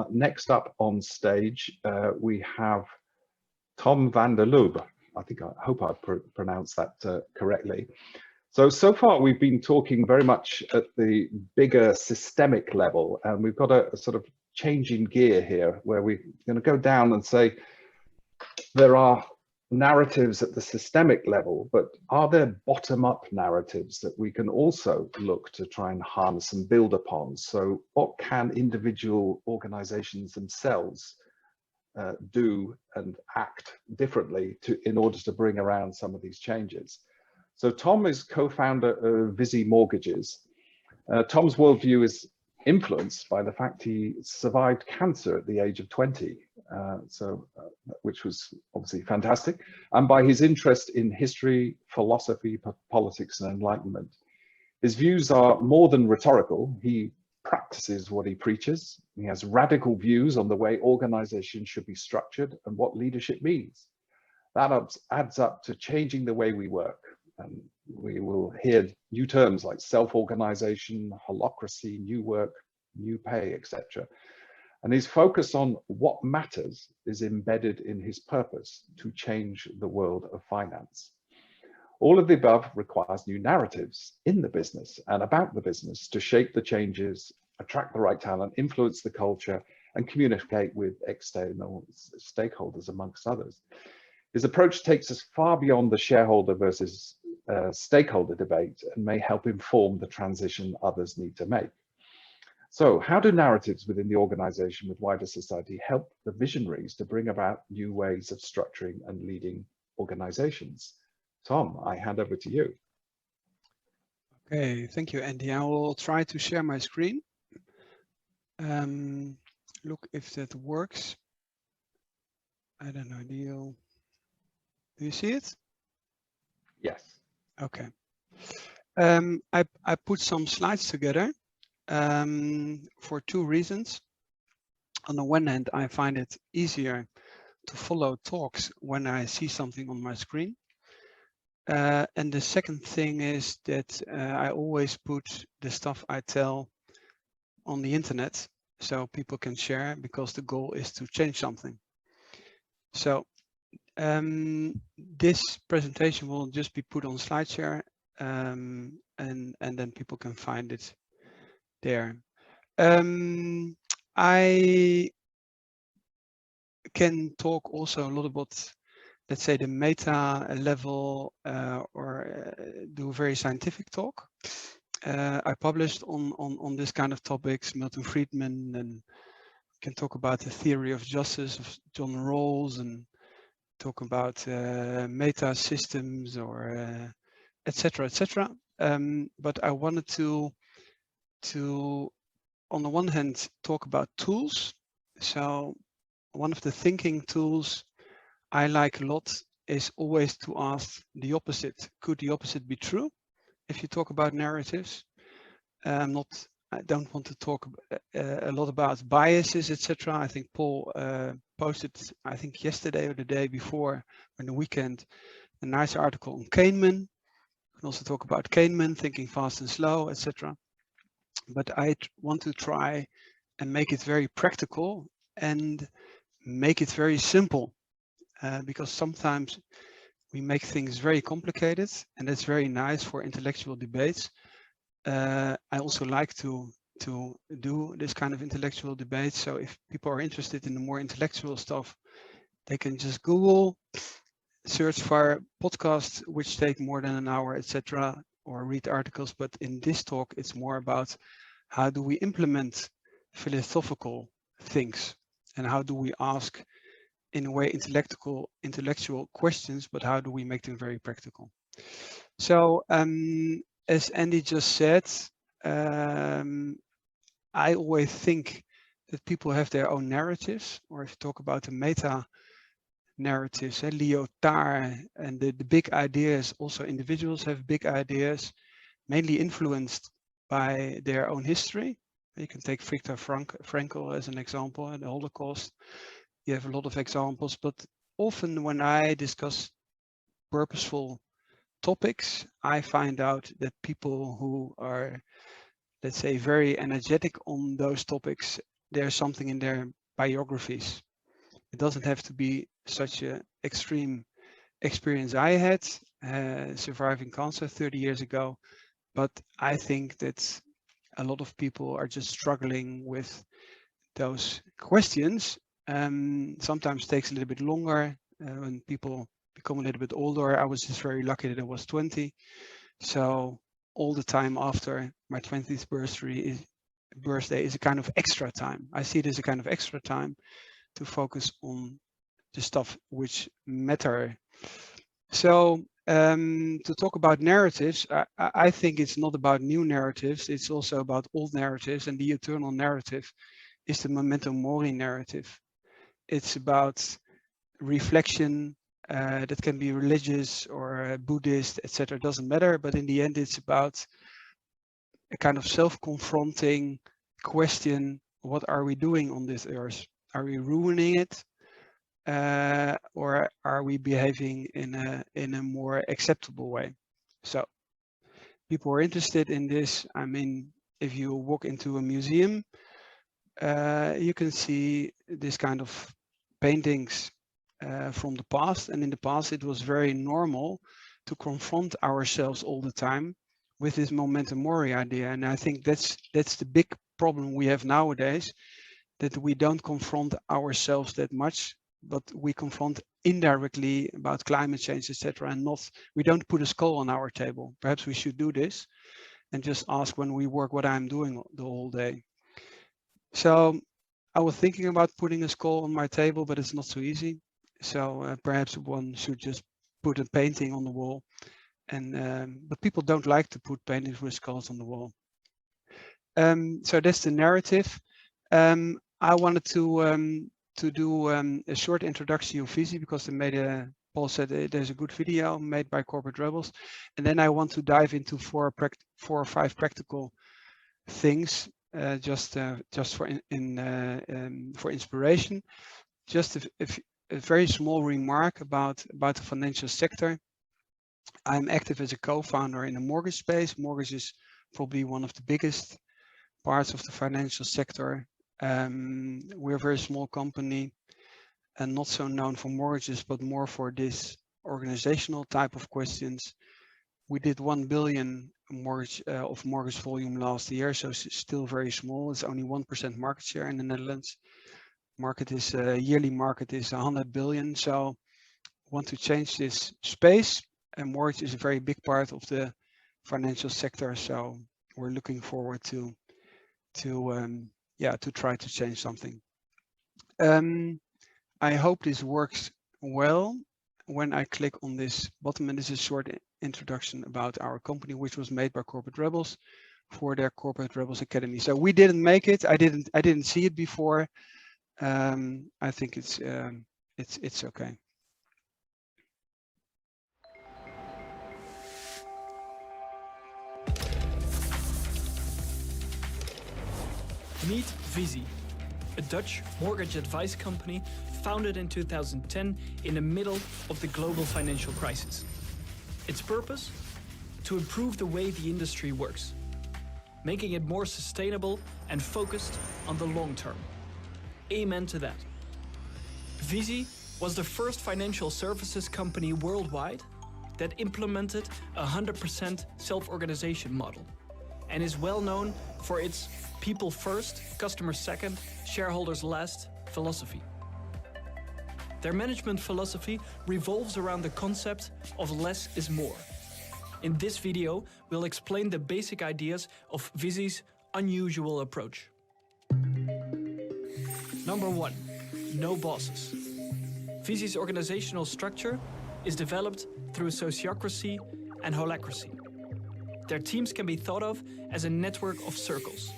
next up on stage, we have Tom van der Lubbe. I hope I pronounced that correctly. So far we've been talking very much at the bigger systemic level, and we've got a sort of change in gear here where we're going to go down and say there are narratives at the systemic level, but are there bottom-up narratives that we can also look to try and harness and build upon? So what can individual organizations themselves do and act differently in order to bring around some of these changes? So Tom is co-founder of Viisi Mortgages. Tom's worldview is influenced by the fact he survived cancer at the age of 20, which was obviously fantastic, and by his interest in history, philosophy, politics, and enlightenment. His views are more than rhetorical. He practices what he preaches. He has radical views on the way organizations should be structured and what leadership means. That adds up to changing the way we work. And we will hear new terms like self-organization, holacracy, new work, new pay, etc. And his focus on what matters is embedded in his purpose to change the world of finance. All of the above requires new narratives in the business and about the business to shape the changes, attract the right talent, influence the culture, and communicate with external stakeholders, amongst others. His approach takes us far beyond the shareholder versus stakeholder debate and may help inform the transition others need to make. So how do narratives within the organization with wider society help the visionaries to bring about new ways of structuring and leading organizations? Tom, I hand over to you. Okay, thank you, Andy. I will try to share my screen. Look if that works. I don't know, do you see it? Yes. Okay. I put some slides together for two reasons. On the one hand, I find it easier to follow talks when I see something on my screen. And the second thing is that I always put the stuff I tell on the internet so people can share, because the goal is to change something. So this presentation will just be put on SlideShare, and then people can find it there. I can talk also a lot about, let's say, the meta level, or do a very scientific talk. I published on this kind of topics, Milton Friedman, and can talk about the theory of justice of John Rawls, and talk about meta systems, or etc., etc. But I wanted to on the one hand talk about tools. So one of the thinking tools I like a lot is always to ask the opposite. Could the opposite be true? If you talk about narratives, I don't want to talk a lot about biases, etc. I think Paul posted, I think yesterday or the day before, on the weekend, a nice article on Kahneman. We can also talk about Kahneman, thinking fast and slow, etc. But I want to try and make it very practical and make it very simple, because sometimes we make things very complicated, and that's very nice for intellectual debates. I also like to do this kind of intellectual debate. So if people are interested in the more intellectual stuff, they can just Google, search for podcasts which take more than an hour, etc., or read articles. But in this talk, it's more about how do we implement philosophical things, and how do we ask, in a way, intellectual questions, but how do we make them very practical? So as Andy just said, I always think that people have their own narratives, or if you talk about the meta narratives, Lyotard, and the big ideas, also individuals have big ideas, mainly influenced by their own history. You can take Viktor Frankl as an example, and the Holocaust. You have a lot of examples, but often when I discuss purposeful topics, I find out that people who are, let's say, very energetic on those topics, there's something in their biographies. It doesn't have to be such an extreme experience I had, surviving cancer 30 years ago, but I think that a lot of people are just struggling with those questions. Sometimes takes a little bit longer when people become a little bit older. I was just very lucky that I was 20. So all the time after my 20th birthday is a kind of extra time. I see it as a kind of extra time to focus on the stuff which matter. So to talk about narratives, I think it's not about new narratives. It's also about old narratives, and the eternal narrative is the memento mori narrative. It's about reflection that can be religious or Buddhist, etc. It doesn't matter, but in the end, it's about a kind of self-confronting question: what are we doing on this earth? Are we ruining it, or are we behaving in a more acceptable way? So, people are interested in this. I mean, if you walk into a museum, you can see this kind of paintings from the past, and in the past it was very normal to confront ourselves all the time with this memento mori idea. And I think that's the big problem we have nowadays, that we don't confront ourselves that much, but we confront indirectly about climate change, etc. And we don't put a skull on our table. Perhaps we should do this and just ask when we work what I'm doing the whole day. So I was thinking about putting a skull on my table, but it's not so easy. So perhaps one should just put a painting on the wall. And but people don't like to put paintings with skulls on the wall. So that's the narrative. I wanted to do a short introduction of Viisi, because Paul said there's a good video made by Corporate Rebels, and then I want to dive into four or five practical things, just for inspiration. Just a very small remark about the financial sector. I'm active as a co-founder in the mortgage space. Mortgage is probably one of the biggest parts of the financial sector. We're a very small company and not so known for mortgages, but more for this organizational type of questions. We did 1 billion of mortgage volume last year, so it's still very small. It's only 1% market share in the Netherlands. Yearly market is 100 billion. So want to change this space, and mortgage is a very big part of the financial sector. So we're looking forward to try to change something. I hope this works well when I click on this button, and this is a short introduction about our company, which was made by Corporate Rebels for their Corporate Rebels Academy. So we didn't make it. I didn't see it before. I think it's okay. Meet Viisi, a Dutch mortgage advice company founded in 2010 in the middle of the global financial crisis. Its purpose? To improve the way the industry works, making it more sustainable and focused on the long term. Amen to that. Viisi was the first financial services company worldwide that implemented a 100% self-organization model, and is well known for its people first, customers second, shareholders last philosophy. Their management philosophy revolves around the concept of less is more. In this video, we'll explain the basic ideas of Viisi's unusual approach. Number 1, no bosses. Viisi's organizational structure is developed through sociocracy and holacracy. Their teams can be thought of as a network of circles.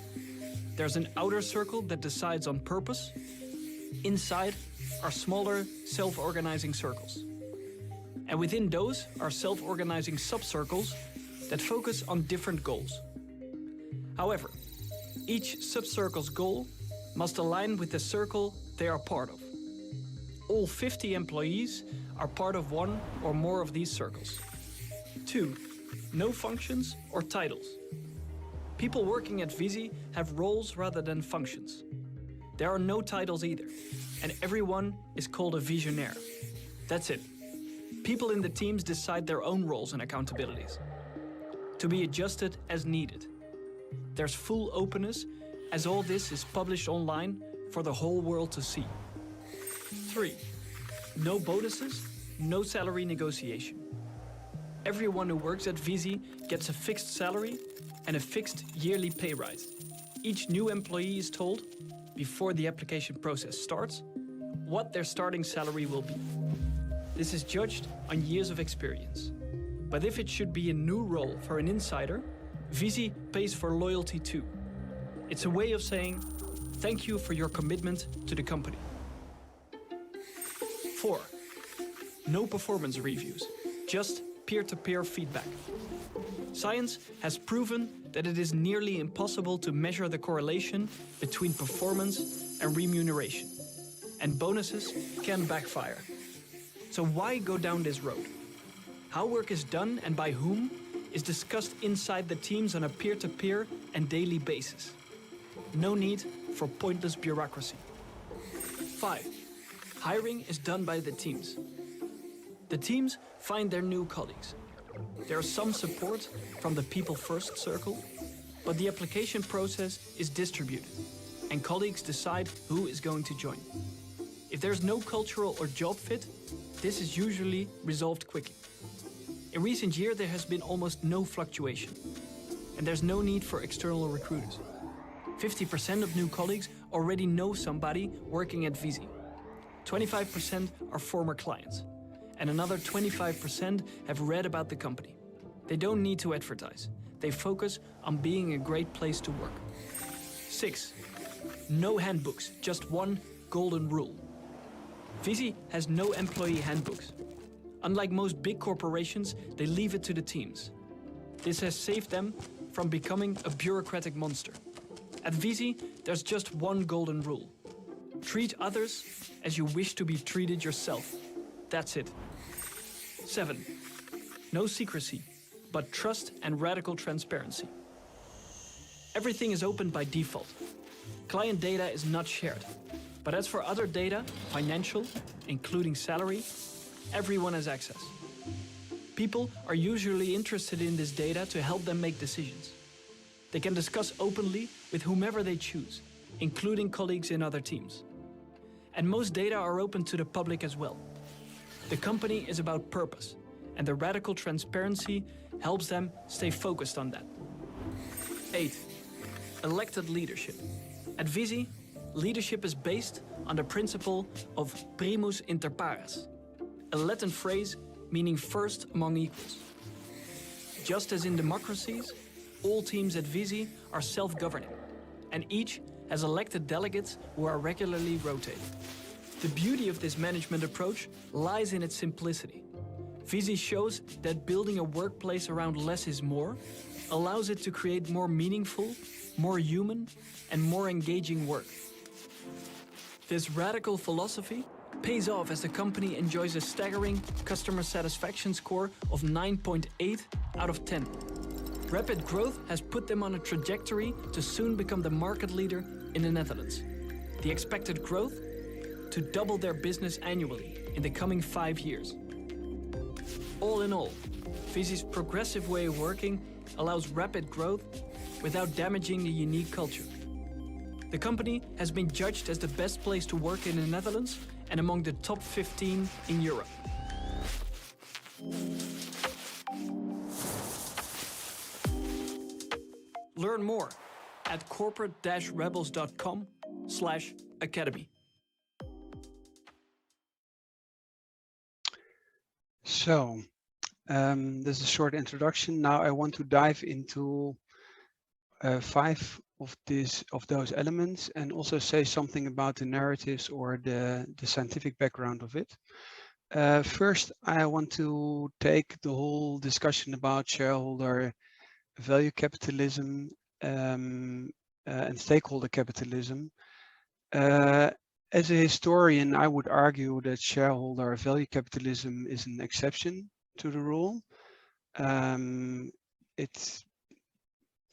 There's an outer circle that decides on purpose. Inside are smaller self-organizing circles. And within those are self-organizing sub-circles that focus on different goals. However, each sub-circle's goal must align with the circle they are part of. All 50 employees are part of one or more of these circles. 2, no functions or titles. People working at Viisi have roles rather than functions. There are no titles either, and everyone is called a visionaire. That's it. People in the teams decide their own roles and accountabilities, to be adjusted as needed. There's full openness, as all this is published online for the whole world to see. 3. No bonuses, no salary negotiation. Everyone who works at Viisi gets a fixed salary and a fixed yearly pay rise. Each new employee is told, before the application process starts, what their starting salary will be. This is judged on years of experience. But if it should be a new role for an insider, Viisi pays for loyalty too. It's a way of saying, thank you for your commitment to the company. 4. No performance reviews, just peer-to-peer feedback. Science has proven that it is nearly impossible to measure the correlation between performance and remuneration, and bonuses can backfire. So why go down this road? How work is done and by whom is discussed inside the teams on a peer-to-peer and daily basis. No need for pointless bureaucracy. 5. Hiring is done by the teams. The teams find their new colleagues. There is some support from the people first circle, but the application process is distributed, and colleagues decide who is going to join. If there's no cultural or job fit, this is usually resolved quickly. In recent years, there has been almost no fluctuation, and there's no need for external recruiters. 50% of new colleagues already know somebody working at Viisi. 25% are former clients, and another 25% have read about the company. They don't need to advertise. They focus on being a great place to work. 6. No handbooks, just one golden rule. Viisi has no employee handbooks. Unlike most big corporations, they leave it to the teams. This has saved them from becoming a bureaucratic monster. At Viisi, there's just one golden rule. Treat others as you wish to be treated yourself. That's it. 7. No secrecy, but trust and radical transparency. Everything is open by default. Client data is not shared. But as for other data, financial, including salary, everyone has access. People are usually interested in this data to help them make decisions. They can discuss openly with whomever they choose, including colleagues in other teams. And most data are open to the public as well. The company is about purpose, and the radical transparency helps them stay focused on that. 8. Elected leadership. At Viisi, leadership is based on the principle of primus inter pares, a Latin phrase meaning first among equals. Just as in democracies, all teams at Viisi are self-governing, and each has elected delegates who are regularly rotated. The beauty of this management approach lies in its simplicity. Viisi shows that building a workplace around less is more allows it to create more meaningful, more human, and more engaging work. This radical philosophy pays off as the company enjoys a staggering customer satisfaction score of 9.8 out of 10. Rapid growth has put them on a trajectory to soon become the market leader in the Netherlands. The expected growth? To double their business annually in the coming 5 years. All in all, Viisi's progressive way of working allows rapid growth without damaging the unique culture. The company has been judged as the best place to work in the Netherlands and among the top 15 in Europe. Learn more at corporate-rebels.com/academy. So, this is a short introduction. Now I want to dive into 5 of those elements and also say something about the narratives or the scientific background of it. First, I want to take the whole discussion about shareholder value capitalism and stakeholder capitalism. As a historian, I would argue that shareholder value capitalism is an exception to the rule.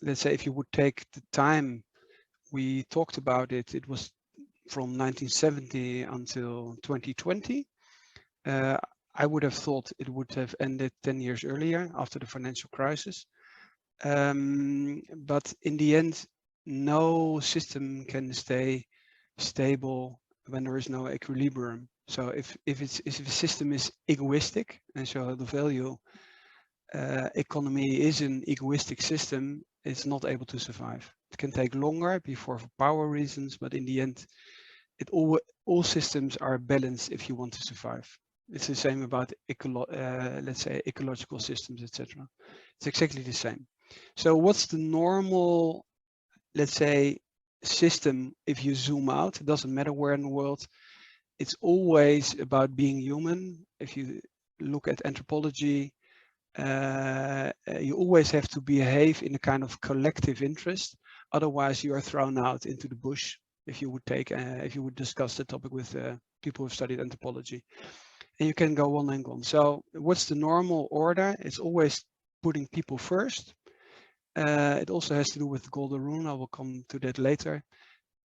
Let's say if you would take the time we talked about it, it was from 1970 until 2020. I would have thought it would have ended 10 years earlier after the financial crisis. But in the end, no system can stay stable when there is no equilibrium. So if a system is egoistic, and so the value economy is an egoistic system, it's not able to survive. It can take longer before for power reasons, but in the end, all systems are balanced if you want to survive. It's the same about let's say ecological systems, etc. It's exactly the same. So what's the normal, let's say, system if you zoom out? It doesn't matter where in the world. It's always about being human. If you look at anthropology, you always have to behave in a kind of collective interest. Otherwise, you are thrown out into the bush if you would discuss the topic with people who've studied anthropology. And you can go on and on. So what's the normal order? It's always putting people first. It also has to do with the golden rule. I will come to that later.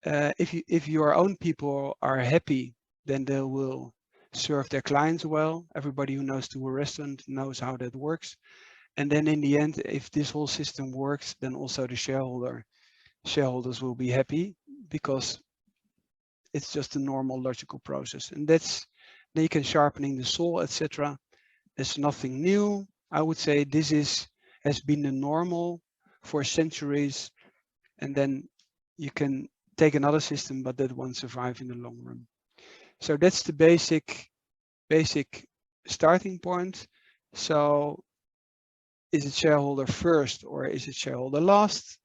If your own people are happy, then they will serve their clients well. Everybody who knows to a restaurant knows how that works. And then in the end, if this whole system works, then also the shareholders will be happy, because it's just a normal logical process. And that's, then you can sharpening the saw, etc. There's nothing new. I would say this has been the normal for centuries, and then you can take another system, but that won't survive in the long run. So that's the basic starting point. So is it shareholder first or is it shareholder last?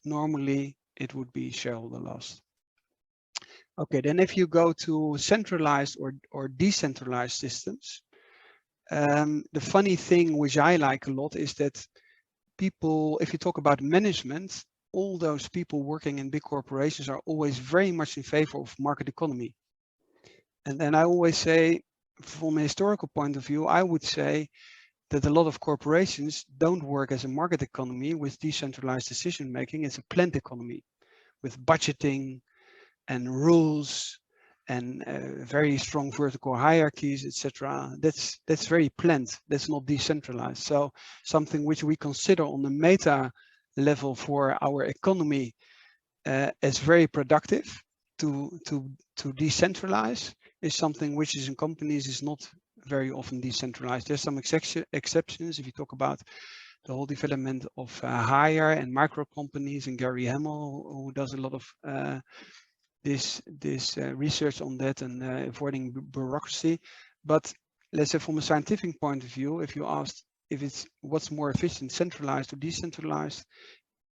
Normally it would be shareholder last. Okay, then if you go to centralized or decentralized systems, the funny thing which I like a lot is that people, if you talk about management, all those people working in big corporations are always very much in favor of market economy. And then I always say, from a historical point of view, I would say that a lot of corporations don't work as a market economy with decentralized decision making. It's a planned economy with budgeting and rules and very strong vertical hierarchies, etc. That's very planned. That's not decentralized. So something which we consider on the meta level for our economy as very productive to decentralize is something which is in companies is not very often decentralized. There's some exceptions if you talk about the whole development of higher and micro companies, and Gary Hamel, who does a lot of this research on that and avoiding bureaucracy. But let's say from a scientific point of view, if you asked if it's what's more efficient, centralized or decentralized,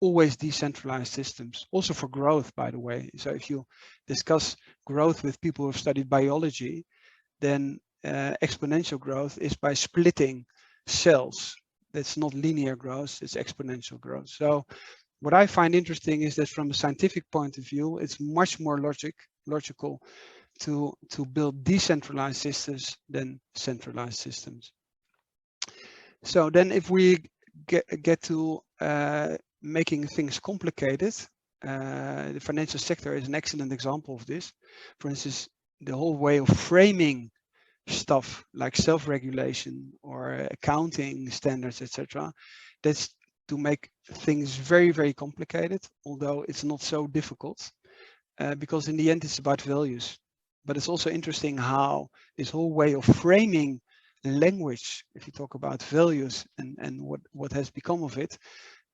always decentralized systems, also for growth, by the way. So if you discuss growth with people who have studied biology, then exponential growth is by splitting cells. That's not linear growth, it's exponential growth. So what I find interesting is that from a scientific point of view, it's much more logical to build decentralized systems than centralized systems. So then if we get to making things complicated, the financial sector is an excellent example of this. For instance, the whole way of framing stuff like self-regulation or accounting standards, etc. That's to make things very, very complicated, although it's not so difficult, because in the end it's about values. But it's also interesting how this whole way of framing language, if you talk about values and what has become of it,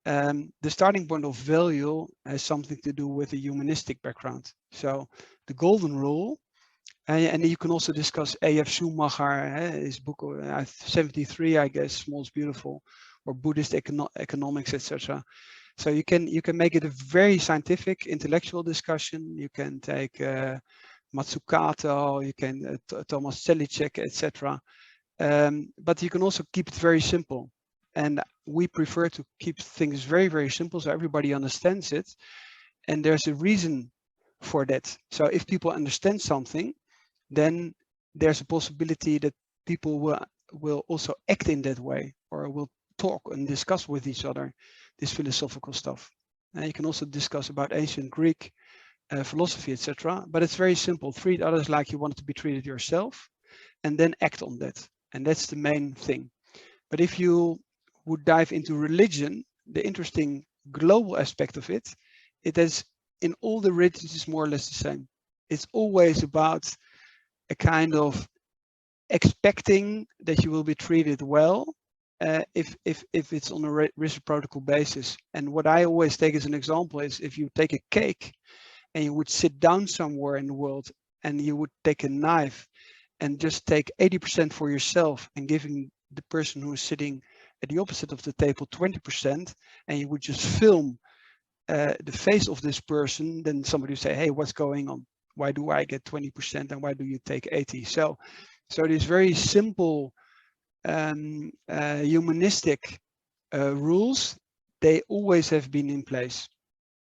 the starting point of value has something to do with a humanistic background. So the golden rule, and you can also discuss A.F. Schumacher, his book 73, I guess, Small is Beautiful, or Buddhist economics, etc. So you can make it a very scientific, intellectual discussion. You can take Matsukato, you can Thomas Zelicek, etc. But you can also keep it very simple. And we prefer to keep things very, very simple so everybody understands it. And there's a reason for that. So if people understand something, then there's a possibility that people will also act in that way, or will talk and discuss with each other this philosophical stuff. And you can also discuss about ancient Greek philosophy, etc. But it's very simple. Treat others like you want to be treated yourself, and then act on that. And that's the main thing. But if you would dive into religion, the interesting global aspect of it, it is in all the religions is more or less the same. It's always about a kind of expecting that you will be treated well if it's on a reciprocal basis. And what I always take as an example is if you take a cake and you would sit down somewhere in the world and you would take a knife and just take 80% for yourself and giving the person who is sitting at the opposite of the table 20%, and you would just film the face of this person, then somebody would say, hey, what's going on? Why do I get 20% and why do you take 80? So these very simple humanistic rules, they always have been in place.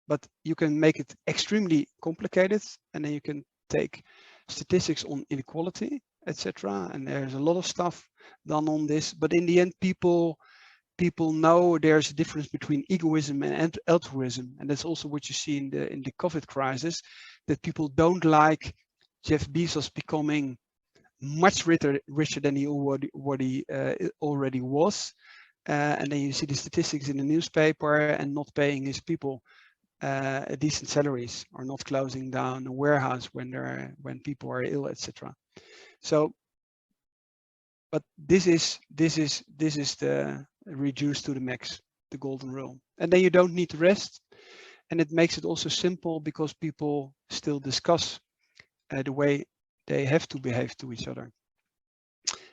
But you can make it extremely complicated, and then you can take statistics on inequality, etc. And there's a lot of stuff done on this. But in the end, people know there's a difference between egoism and altruism, and that's also what you see in the COVID crisis. That people don't like Jeff Bezos becoming much richer than he already was, and then you see the statistics in the newspaper and not paying his people decent salaries, or not closing down a warehouse when people are ill, etc. So, but this is the reduced to the max, the golden rule, and then you don't need the rest, and it makes it also simple because people still discuss the way they have to behave to each other.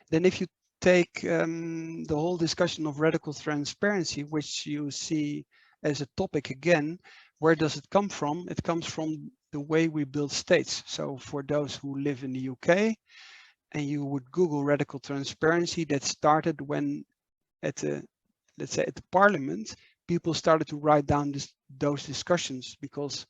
Then if you take the whole discussion of radical transparency, which you see as a topic again, where does it come from? It comes from the way we build states. So for those who live in the UK, and you would Google radical transparency, that started when let's say at the parliament, people started to write down those discussions, because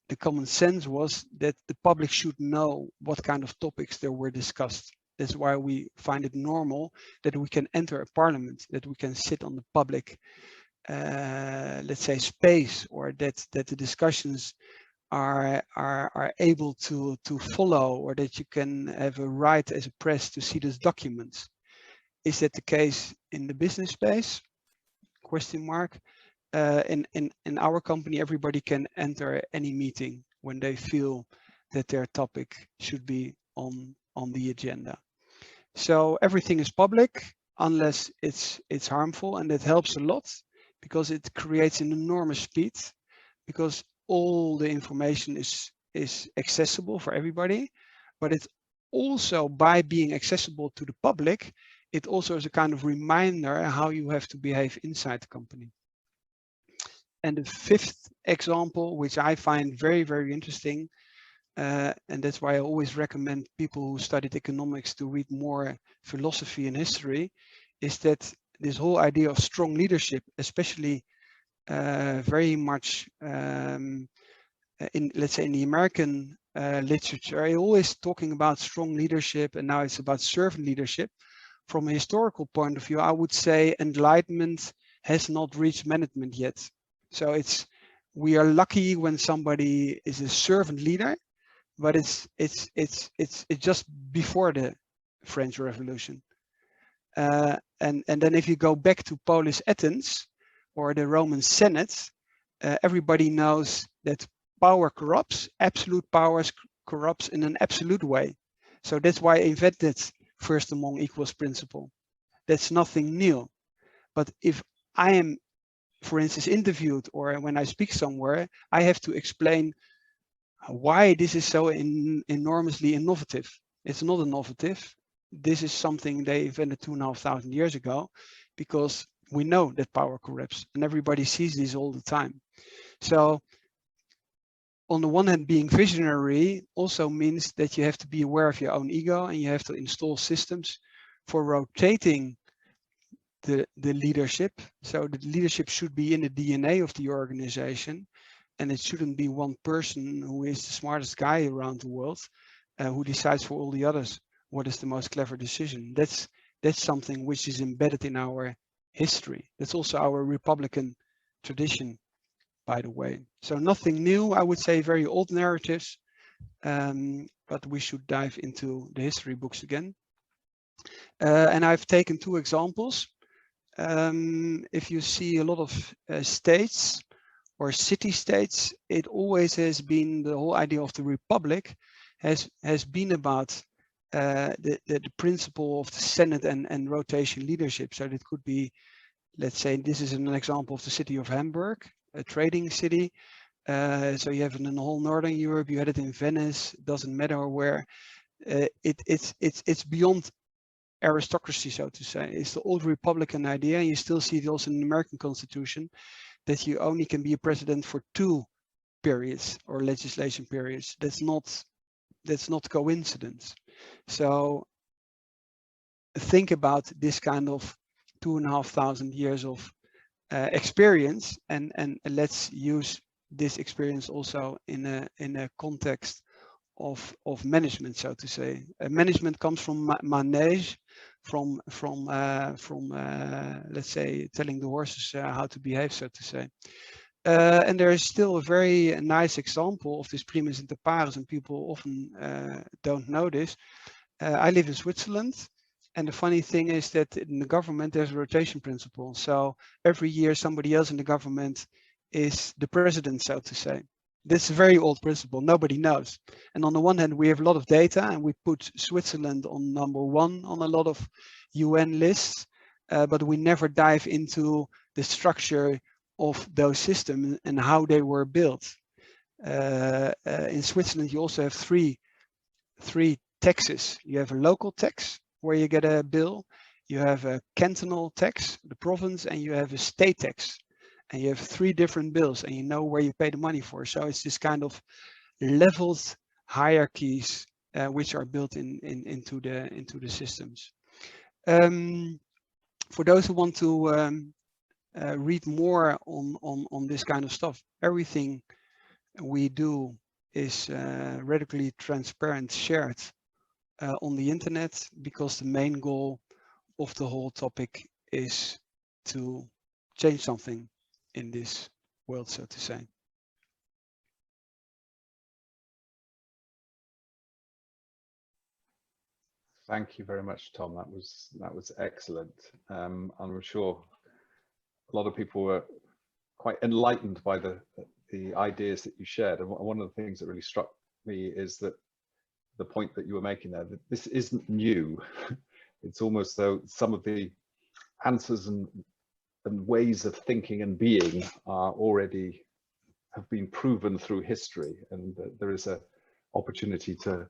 the common sense was that the public should know what kind of topics there were discussed. That's why we find it normal that we can enter a parliament, that we can sit on the public, let's say, space, or that the discussions are able to follow, or that you can have a right as a press to see those documents. Is that the case in the business space? Question mark. In our company, everybody can enter any meeting when they feel that their topic should be on the agenda. So everything is public unless it's harmful, and that helps a lot because it creates an enormous speed, because all the information is accessible for everybody. But it's also, by being accessible to the public, it also is a kind of reminder how you have to behave inside the company. And the fifth example, which I find very, very interesting, and that's why I always recommend people who studied economics to read more philosophy and history, is that this whole idea of strong leadership, especially very much in, let's say, in the American literature, are always talking about strong leadership, and now it's about servant leadership. From a historical point of view, I would say Enlightenment has not reached management yet. So we are lucky when somebody is a servant leader, but it's just before the French Revolution. And then if you go back to Polis Athens or the Roman Senate, everybody knows that power corrupts, absolute power corrupts in an absolute way. So that's why I invented first among equals principle. That's nothing new. But if I am, for instance, interviewed, or when I speak somewhere, I have to explain why this is so enormously innovative. It's not innovative. This is something they invented 2,500 years ago, because we know that power corrupts, and everybody sees this all the time. So on the one hand, being visionary also means that you have to be aware of your own ego, and you have to install systems for rotating the leadership. So the leadership should be in the DNA of the organization, and it shouldn't be one person who is the smartest guy around the world who decides for all the others what is the most clever decision. That's something which is embedded in our history. That's also our Republican tradition. by the way. So nothing new, I would say, very old narratives, but we should dive into the history books again. And I've taken two examples. If you see a lot of states or city-states, it always has been, the whole idea of the republic has been about the principle of the Senate and rotation leadership. So it could be, let's say, this is an example of the city of Hamburg, a trading city. So you have it in the whole Northern Europe, you had it in Venice, doesn't matter where. It's beyond aristocracy, so to say. It's the old Republican idea. You still see it also in the American Constitution, that you only can be a president for 2 periods or legislation periods. That's not coincidence. So think about this kind of 2,500 years of experience, and let's use this experience also in a context of management, so to say. Management comes from manage, from let's say, telling the horses how to behave, so to say. And there is still a very nice example of this primus inter pares, and people often don't know this. I live in Switzerland, and the funny thing is that in the government there's a rotation principle. So every year somebody else in the government is the president, so to say. This is a very old principle, nobody knows. And on the one hand, we have a lot of data, and we put Switzerland on #1 on a lot of UN lists, but we never dive into the structure of those systems and how they were built. In Switzerland, you also have three taxes. You have a local tax where you get a bill, you have a cantonal tax, the province, and you have a state tax. And you have 3 different bills, and you know where you pay the money for. So it's this kind of leveled hierarchies which are built into the systems. For those who want to read more on this kind of stuff, everything we do is radically transparent, shared on the internet, because the main goal of the whole topic is to change something in this world, so to say. Thank you very much, Tom. That was excellent. I'm sure a lot of people were quite enlightened by the ideas that you shared. And one of the things that really struck me is that the point that you were making there, that this isn't new. It's almost though some of the answers and ways of thinking and being are already have been proven through history, and there is an opportunity to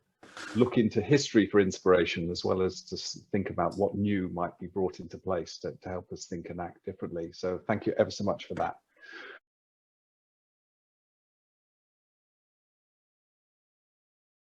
look into history for inspiration, as well as to think about what new might be brought into place to help us think and act differently. So thank you ever so much for that.